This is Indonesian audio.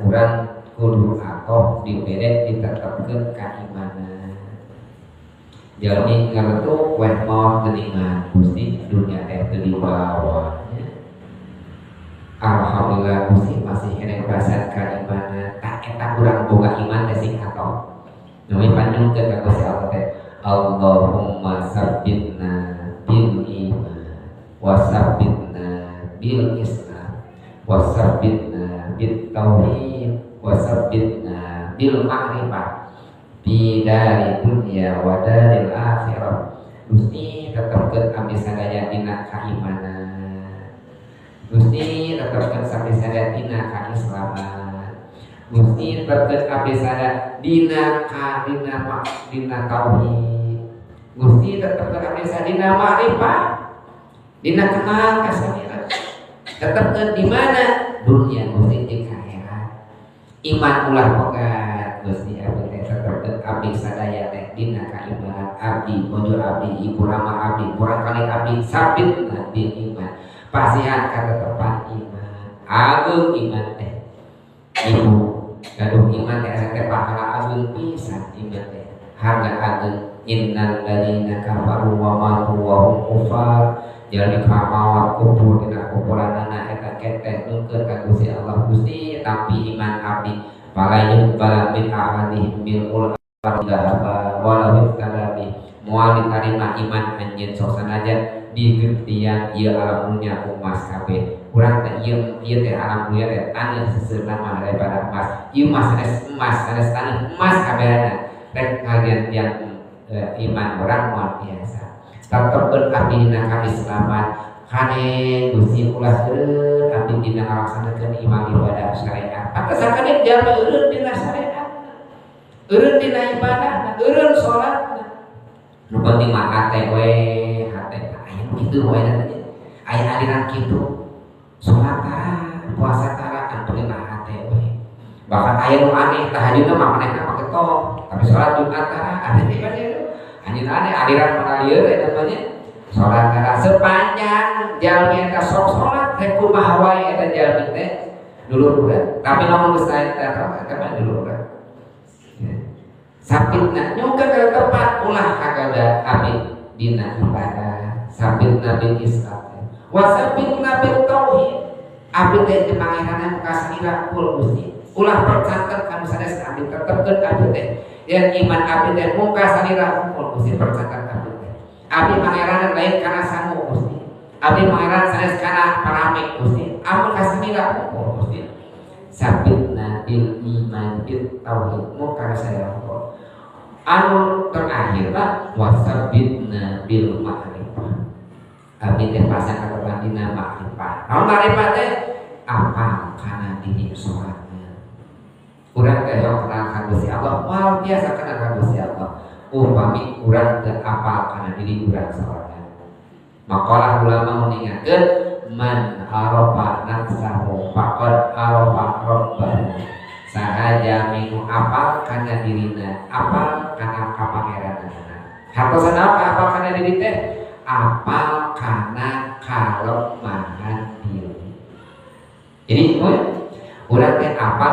kurang kudu atoh dibere ditetepkeun keimanan. Jalmi ngaletuk weh mau geningan Gusti dunia teh teu dibawa. Alhamdulillah Gusti masih heneng basan keimanan. Tak eta urang boga iman teh sing atoh. Nami panjungkeun ka Gusti Allah teh Allahumma sabbitna bil iman wa sabbitna bil islam wa sabbitna bit tauhid wa sabbitna bil ma'rifah fi dari dunya wa daril akhirah. Gusti tetepkeun abdi sadaya dina keimanan, Gusti tetepkeun abdi sadaya dina keislaman, Gusti tetepkeun abdi sadaya dina tauhid, Gusti tetepkeun abdi sadaya dina ma'rifah, dina kenal kasamiran. Tetepkeun di mana dunia Gusti jeung akhirat. Iman ulah boga Gusti abdi teh tetepkeun abdi sadaya teh dina keimanan. Abdi bojo abdi ibu rama abdi barangkali abdi sabit bil iman. Pasihan katetepan iman. Agung iman teh. Ibu gaduh iman teh teh pahala agung pisan iman teh. Harga agung innal ladzina kafaru wa matu wa hum kufar. Jadi kamawat kubur dina kuburanana eta keteh nungkeun ka Gusti Allah. Gusti tapi iman abdi palayun bala min ahadihim bil ulama walau tarabi moal ditarima iman anjeun sok sanajan digetian ieu alam dunya ku emas kabeh. Urang teh ieu teh alam dunya teh taneuh seuseurna mah daripada emas. Ieu mah sanes emas, sanes taneuh emas kabehna. Rek kalian yang iman orang luar biasa. Tetepkeun abdi dina keislaman kane Gusti ulah eureun abdi dina ngalaksanakeun iman ibadah syariat. Atasakeun jalma eureun dina syariat, eureun dina ibadah, eureun salatna. Nu penting mah hate we, hate aya kitu we teh. Aya aliran kitu. Salat tara, puasa tara kan penting mah hate we. Bahkan aya nu aneh tahajudna mah manehna make toh, tapi salat Jumat tara ada di mana? Anjir aneh aliran manalieur eta namanya salat tara sepanjang jalmi eta sok salat teh kumaha wae eta jalmi teh dulur urang. Tapi namun geus eta mah dulur urang. Sapitna nyukeun ka tempat ulah kagada abdi dina ibadah, sapitna bil islam. Wa sapitna bil tauhid. Abdi teh teu pangeran ka salira kul Gusti. Ulah percanten kanu sanes abdi tetepkeun abdi teh. Yang iman abdi teh muka salira kul Gusti percanten abdi teh. Abdi pangeran lain kana sangu Gusti. Abdi pangeran sanes kana parame Gusti. Amun ka salira kul Gusti. Sapitna bil iman bil tauhid muka salira kul. Anu terakhir lah wasabitna bil ma'rifah. Abdi teh pasang katepan dina ma'rifah. Naon ma'rifah teh? Apa kana diri salatna. Urang teh yang kenal ka Gusti Allah, moal biasa kenal ka Gusti Allah. Upami urang teu apal kana diri urang salatna. Makalah ulama meningatkeun man arafa nafsahu faqad arafa rabbahu. Sahaja minu apal kana dirina, apal kana kapangeranana. Hartosan apa kana diri teh? Apal kana kalemahan diri. Jadi urang teh apal